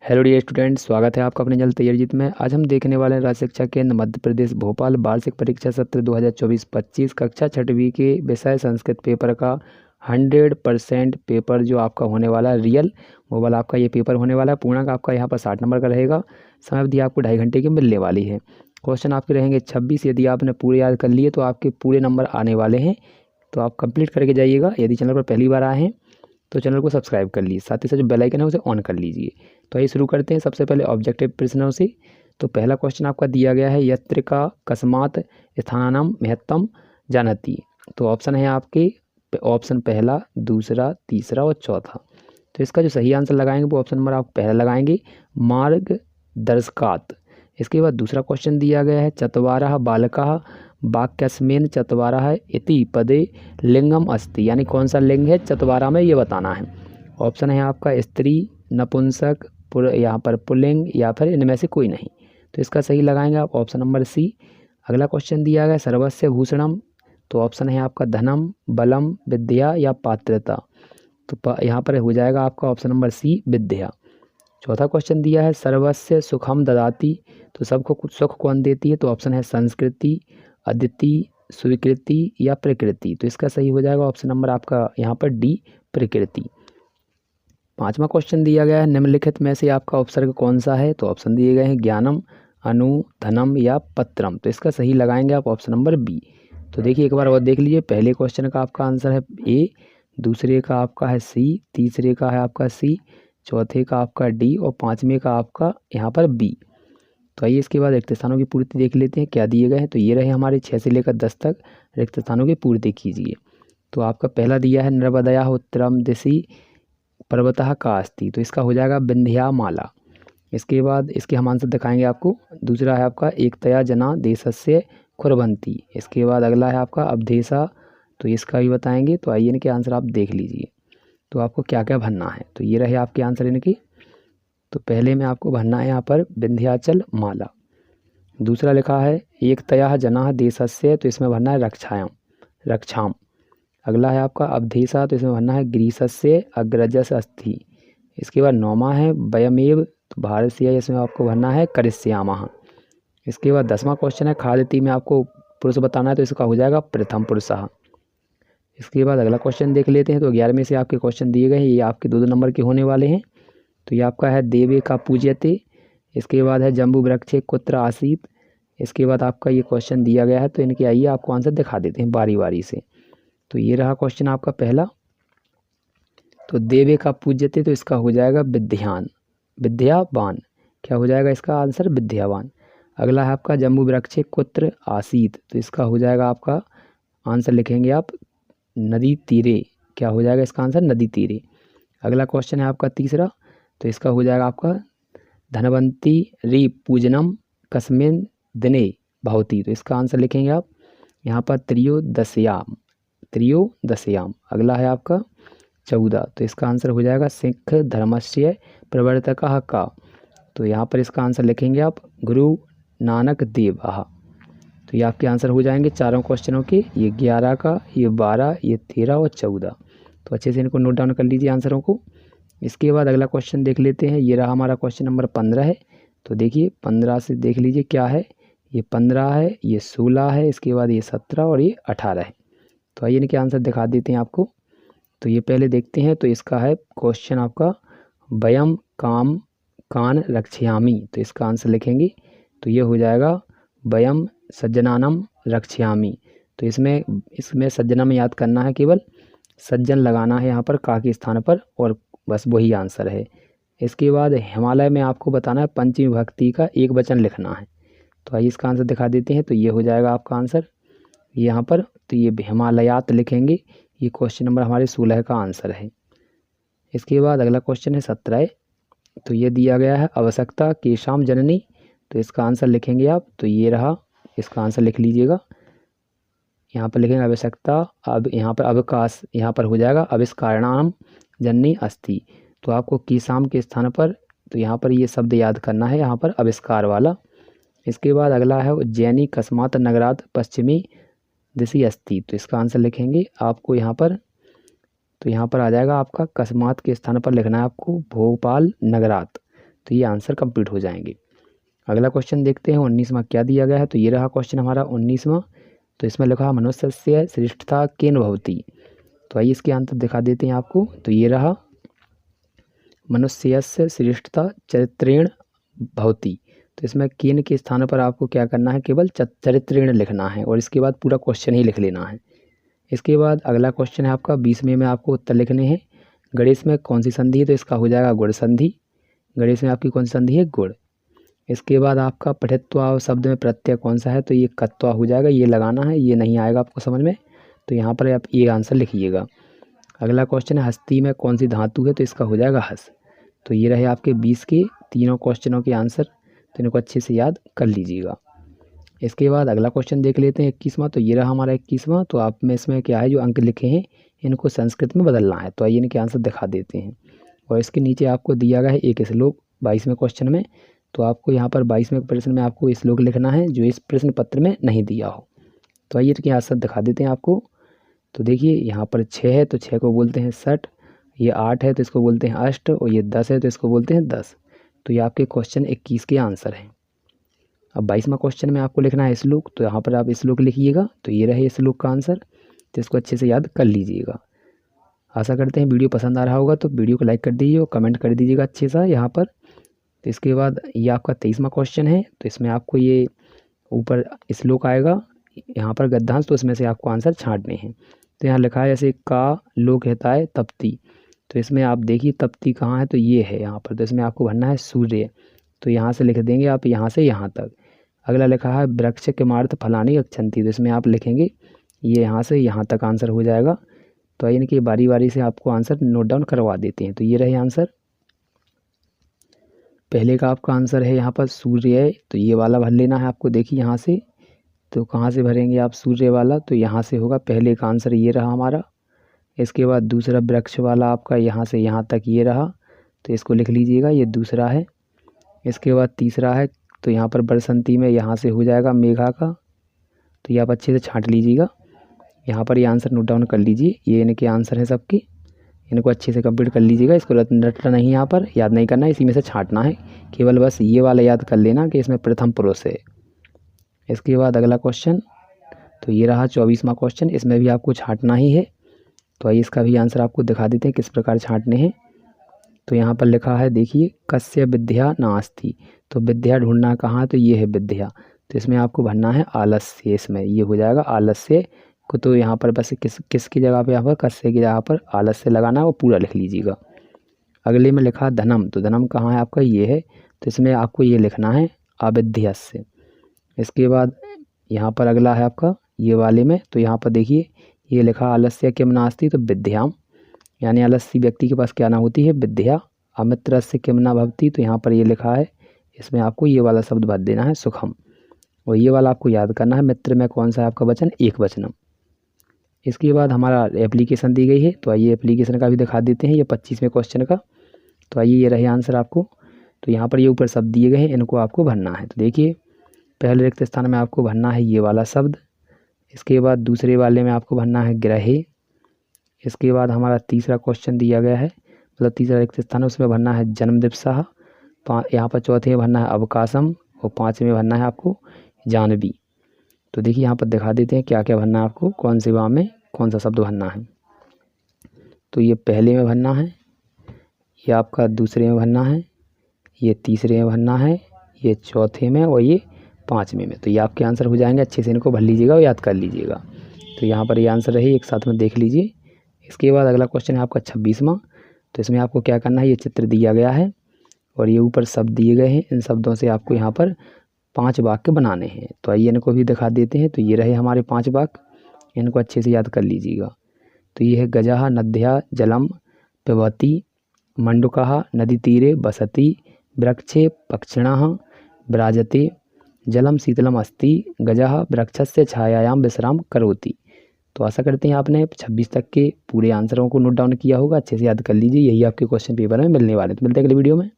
Hello dear student, स्वागत है आपका अपने जल तैयारी जीत में। आज हम देखने वाले हैं राज्य शिक्षा केंद्र मध्य प्रदेश भोपाल वार्षिक परीक्षा सत्र 2024-25 कक्षा छठवीं के विषय संस्कृत पेपर का 100% पेपर जो आपका होने वाला है रियल वो वाला आपका ये पेपर होने वाला है। पूर्णांक आपका यहाँ पर 60 नंबर का रहेगा। समय अवधि आपको 2.5 घंटे की मिलने वाली है। क्वेश्चन आपके रहेंगे 26। यदि आपने पूरे याद कर लिए तो आपके पूरे नंबर आने वाले हैं, तो आप कंप्लीट करके जाइएगा। यदि चैनल पर पहली बार आए हैं तो चैनल को सब्सक्राइब कर लीजिए, साथ ही साथ जो बेल आइकन है उसे ऑन कर लीजिए। तो आइए शुरू करते हैं सबसे पहले ऑब्जेक्टिव प्रश्नों से। तो पहला क्वेश्चन आपका दिया गया है, यत्र का कस्मात् स्थानानाम महत्तम जानति। तो ऑप्शन है आपके ऑप्शन पहला, दूसरा, तीसरा और चौथा। तो इसका जो सही आंसर लगाएंगे वो ऑप्शन नंबर आप पहला लगाएंगे, मार्गदर्शकात्। इसके बाद दूसरा क्वेश्चन दिया गया है, चत्वारः बालकाः वाक्यस्मिन् चत्वारः इति पदे लिंगम अस्ति। यानी कौन सा लिंग है चत्वारः में, ये बताना है। ऑप्शन है आपका स्त्री, नपुंसक, यहाँ पर पुल्लिंग या फिर इनमें से कोई नहीं। तो इसका सही लगाएंगे आप ऑप्शन नंबर सी। अगला क्वेश्चन दिया गया सर्वस्य भूषणम। तो ऑप्शन है आपका धनम, बलम, विद्या या पात्रता। तो यहाँ पर हो जाएगा आपका ऑप्शन नंबर सी, विद्या। चौथा क्वेश्चन दिया है सर्वस्य सुखम ददाति। तो सबको कुछ सुख कौन देती है, तो ऑप्शन है संस्कृति, अदिति, स्वीकृति या प्रकृति। तो इसका सही हो जाएगा ऑप्शन नंबर आपका यहाँ पर डी, प्रकृति। पांचवा क्वेश्चन दिया गया है, निम्नलिखित में से आपका उपसर्ग कौन सा है। तो ऑप्शन दिए गए हैं ज्ञानम, अनु, धनम या पत्रम। तो इसका सही लगाएंगे आप ऑप्शन नंबर बी। तो देखिए एक बार और देख लीजिए, पहले क्वेश्चन का आपका आंसर है ए, दूसरे का आपका है सी, तीसरे का है आपका सी, चौथे का आपका डी और पाँचवें का आपका यहाँ पर बी। तो आइए इसके बाद रिक्त स्थानों की पूर्ति देख लेते हैं क्या दिए गए हैं। तो ये रहे हमारे 6 से लेकर 10 तक रिक्त स्थानों की पूर्ति कीजिए। तो आपका पहला दिया है नर्मदया उत्तरम दिशि पर्वतः का अस्ति। तो इसका हो जाएगा विंध्यामाला। इसके बाद इसके हम आंसर दिखाएंगे आपको। दूसरा है आपका एकतया जना देशस्य खुरबंती। इसके बाद अगला है आपका अवधेशा, तो इसका भी बताएंगे। तो आइए इनके आंसर आप देख लीजिए, तो आपको क्या क्या भरना है। तो ये रहे आपके आंसर इनके। तो पहले में आपको भरना है यहाँ पर विंध्याचल माला। दूसरा लिखा है एकतया जना देशस्य, तो इसमें भरना है रक्षायाम, रक्षाम। अगला है आपका अवधेशा, तो इसमें भरना है ग्रीसस्य अग्रजस अस्थि। इसके बाद नौमा है वयमेव, तो भारत से है, इसमें आपको भरना है करिष्यामः। इसके बाद 10वां क्वेश्चन है खादिति में आपको पुरुष बताना है, तो इसका हो जाएगा प्रथम पुरुषः। इसके बाद अगला क्वेश्चन देख लेते हैं। तो 11वें से आपके क्वेश्चन दिए गए हैं, ये आपके 2 नंबर के होने वाले हैं। तो ये आपका है देवे का पूज्यते। इसके बाद है जम्बू वृक्षे कुत्र आसीत। इसके बाद आपका ये क्वेश्चन दिया गया है, तो इनके आइए आपको आंसर दिखा देते हैं बारी बारी से। तो ये रहा क्वेश्चन आपका पहला, तो देवे का पूज्यते, तो इसका हो जाएगा विद्यान, विद्यावान। क्या हो जाएगा इसका आंसर, विद्यावान। अगला है आपका जम्बू वृक्षे कुत्र आसीत, तो इसका हो जाएगा आपका आंसर लिखेंगे आप नदी तीरे। क्या हो जाएगा इसका आंसर, नदी तीरे। अगला क्वेश्चन है आपका तीसरा, तो इसका हो जाएगा आपका धनवंती री पूजनम कस्मिन दिने भवती। तो इसका आंसर लिखेंगे आप यहाँ पर त्रयोदश्याम, त्रयोदश्याम। अगला है आपका 14, तो इसका आंसर हो जाएगा सिख धर्मस्य प्रवर्तकः का। तो यहाँ पर इसका आंसर लिखेंगे आप गुरु नानक देव। तो ये आपके आंसर हो जाएंगे चारों क्वेश्चनों के, ये 11 का, ये 12, ये 13 और 14। तो अच्छे से इनको नोट डाउन कर लीजिए आंसरों को। इसके बाद अगला क्वेश्चन देख लेते हैं। ये रहा हमारा क्वेश्चन नंबर 15 है। तो देखिए 15 से देख लीजिए क्या है, ये 15 है, ये 16 है, इसके बाद ये 17 और ये 18 है। तो आइए इनके आंसर दिखा देते हैं आपको। तो ये पहले देखते हैं। तो इसका है क्वेश्चन आपका वयम काम कान रक्षयामि। तो इसका आंसर लिखेंगे, तो ये हो जाएगा वयम सज्जनानम रक्षयामि। तो इसमें सज्जनम याद करना है, केवल सज्जन लगाना है यहाँ पर का के स्थान पर, और बस वही आंसर है। इसके बाद हिमालय में आपको बताना है पंचमी विभक्ति का एक वचन लिखना है। तो आइए इसका आंसर दिखा देते हैं। तो ये हो जाएगा आपका आंसर यहाँ पर, तो ये हिमालयात लिखेंगे। ये क्वेश्चन नंबर हमारे 16 का आंसर है। इसके बाद अगला क्वेश्चन है 17। तो ये दिया गया है आवश्यकता केशाम जननी। तो इसका आंसर लिखेंगे आप, तो ये रहा, इसका आंसर लिख लीजिएगा। यहाँ पर लिखेंगे आवश्यकता, अब यहाँ पर अवकाश, यहाँ पर हो जाएगा आविष्कारणाम जननी अस्ति। तो आपको केशाम के स्थान पर, तो यहाँ पर ये शब्द याद करना है, यहाँ पर आविष्कार वाला। इसके बाद अगला है उज्जैनी कस्मात नगरात पश्चिमी दिशि अस्ति। तो इसका आंसर लिखेंगे आपको यहाँ पर, तो यहाँ पर आ जाएगा आपका कस्मात के स्थान पर लिखना है आपको भोपाल नगरात। तो ये आंसर कंप्लीट हो जाएंगे। अगला क्वेश्चन देखते हैं 19वां क्या दिया गया है। तो ये रहा क्वेश्चन हमारा 19वां। तो इसमें लिखा है मनुष्यस्य श्रेष्ठता केन भवति। तो आइए इसके आंसर दिखा देते हैं आपको। तो ये रहा मनुष्यस्य श्रेष्ठता चरित्रेण भवति। तो इसमें केन के स्थान पर आपको क्या करना है, केवल चरित्रेण लिखना है और इसके बाद पूरा क्वेश्चन ही लिख लेना है। इसके बाद अगला क्वेश्चन है आपका 20वें में आपको उत्तर लिखने हैं। गणेश में कौन सी संधि है, तो इसका हो जाएगा गुण संधि। गणेश में आपकी कौन सी संधि है, गुण। इसके बाद आपका पठित्वा शब्द में प्रत्यय कौन सा है, तो ये कत्वा हो जाएगा, ये लगाना है, ये नहीं आएगा आपको समझ में, तो यहाँ पर आप ये आंसर लिखिएगा। अगला क्वेश्चन है हस्ती में कौन सी धातु है, तो इसका हो जाएगा हस। तो ये रहे आपके 20 के तीनों क्वेश्चनों के आंसर, तो इनको अच्छे से याद कर लीजिएगा। इसके बाद अगला क्वेश्चन देख लेते हैं 21वां। तो ये रहा हमारा 21वां। तो आप में इसमें क्या है, जो अंक लिखे हैं इनको संस्कृत में बदलना है। तो आइए इनके आंसर दिखा देते हैं। और इसके नीचे आपको दिया गया है एक श्लोक 22वें क्वेश्चन में। तो आपको यहाँ पर 22वें प्रश्न में आपको श्लोक लिखना है जो इस प्रश्न पत्र में नहीं दिया हो। तो आइए इनके आंसर दिखा देते हैं आपको। तो देखिए यहाँ पर 6 है तो 6 को बोलते हैं षट, ये 8 है तो इसको बोलते हैं अष्ट, और ये 10 है तो इसको बोलते हैं 10। तो ये आपके क्वेश्चन 21 के आंसर हैं। अब 22वां क्वेश्चन में आपको लिखना है श्लोक। तो यहाँ पर आप श्लोक लिखिएगा। तो ये रहे श्लोक का आंसर, तो इसको अच्छे से याद कर लीजिएगा। आशा करते हैं वीडियो पसंद आ रहा होगा, तो वीडियो को लाइक कर दीजिए और कमेंट कर दीजिएगा अच्छे सा यहाँ पर। तो इसके बाद ये आपका 23वां क्वेश्चन है। तो इसमें आपको ये ऊपर श्लोक आएगा यहाँ पर गद्यांश, तो इसमें से आपको आंसर छांटने हैं। तो यहाँ लिखा है जैसे का लोक कहता है तप्ती। तो इसमें आप देखिए तप्ती कहाँ है, तो ये है यहाँ पर। तो इसमें आपको भरना है सूर्य। तो यहाँ से लिख देंगे आप यहाँ से यहाँ तक। अगला लिखा है वृक्ष किमार्थ फलानी गच्छन्ति। तो इसमें आप लिखेंगे ये यहाँ से यहाँ तक आंसर हो जाएगा। तो आइए इनकी बारी बारी से आपको आंसर नोट डाउन करवा देते हैं। तो ये रहे आंसर। पहले का आपका आंसर है यहाँ पर सूर्य, तो ये वाला भर लेना है आपको। देखिए यहाँ से, तो कहाँ से भरेंगे आप सूर्य वाला, तो यहाँ से होगा। पहले का आंसर ये रहा हमारा। इसके बाद दूसरा वृक्ष वाला आपका यहाँ से यहाँ तक ये रहा, तो इसको लिख लीजिएगा, ये दूसरा है। इसके बाद तीसरा है, तो यहाँ पर बरसंती में यहाँ से हो जाएगा मेघा का। तो ये आप अच्छे से छांट लीजिएगा। यहाँ पर ये आंसर नोट डाउन कर लीजिए, ये इनके आंसर हैं सबके। इनको अच्छे से कंप्लीट कर लीजिएगा। इसको रटना नहीं, यहाँ पर याद नहीं करना है, इसी में से छांटना है। केवल बस ये वाला याद कर लेना कि इसमें प्रथम पुरुष है। इसके बाद अगला क्वेश्चन, तो ये रहा 24वां क्वेश्चन। इसमें भी आपको छांटना ही है। तो आइए इसका भी आंसर आपको दिखा देते हैं किस प्रकार छांटने हैं। तो यहाँ पर लिखा है देखिए कस्य विद्या नास्ति। तो विद्या ढूंढना कहाँ, तो ये है विद्या। तो इसमें आपको भरना है आलस्य। इसमें ये हो जाएगा आलस्य को। तो यहाँ पर बस किसकी जगह पे यहाँ पर कस्य की जगह पर आलस्य लगाना है, वो पूरा लिख लीजिएगा। अगले में लिखा धनम। तो धनम कहाँ है आपका, ये है। तो इसमें आपको ये लिखना है अविद्यस्य। इसके बाद यहाँ पर अगला है आपका ये वाले में। तो यहाँ पर देखिए ये लिखा आलस्य किम नास्ति, तो विद्याम, यानी आलस्य व्यक्ति के पास क्या ना होती है, विद्या। अमित्रस्य किम न भवति। तो यहाँ पर ये लिखा है, इसमें आपको ये वाला शब्द भर देना है सुखम। और ये वाला आपको याद करना है मित्र में कौन सा है आपका वचन, एक वचनम। इसके बाद हमारा एप्लीकेशन दी गई है। तो आइए एप्लीकेशन का भी दिखा देते हैं, ये 25वें क्वेश्चन का। तो आइए ये रहे आंसर आपको। तो यहाँ पर ये ऊपर शब्द दिए गए हैं, इनको आपको भरना है। तो देखिए पहले रिक्त स्थान में आपको भरना है ये वाला शब्द। इसके बाद दूसरे वाले में आपको भरना है ग्रहे। इसके बाद हमारा तीसरा क्वेश्चन दिया गया है, मतलब तीसरा रिक्त स्थान है, उसमें भरना है जन्म दिवसा। यहाँ पर चौथे में भरना है अवकाशम, और 5वें में भरना है आपको जानवी। तो देखिए यहाँ पर दिखा देते हैं क्या क्या भरना है आपको, कौन से वाह में कौन सा शब्द भरना है। तो ये पहले में भरना है, ये आपका दूसरे में भरना है, ये तीसरे में भरना है, ये चौथे में, और ये 5वें में। तो ये आपके आंसर हो जाएंगे। अच्छे से इनको भर लीजिएगा और याद कर लीजिएगा। तो यहाँ पर ये आंसर रही, एक साथ में देख लीजिए। इसके बाद अगला क्वेश्चन है आपका 26वां। तो इसमें आपको क्या करना है, ये चित्र दिया गया है और ये ऊपर शब्द दिए गए हैं। इन शब्दों से आपको यहाँ पर 5 वाक्य बनाने हैं। तो आइए इनको भी दिखा देते हैं। तो ये रहे हमारे 5 वाक्य, इनको अच्छे से याद कर लीजिएगा। तो ये है गजः नद्या जलम पिबति, मंडूकः नदी तीरे बसति, वृक्षे पक्षिणः विराजते, जलम शीतलम अस्ति, गजः वृक्षस्य छायायां विश्राम करोति। तो आशा करते हैं आपने 26 तक के पूरे आंसरों को नोट डाउन किया होगा। अच्छे से याद कर लीजिए, यही आपके क्वेश्चन पेपर में मिलने वाले। तो मिलते हैं अगले वीडियो में।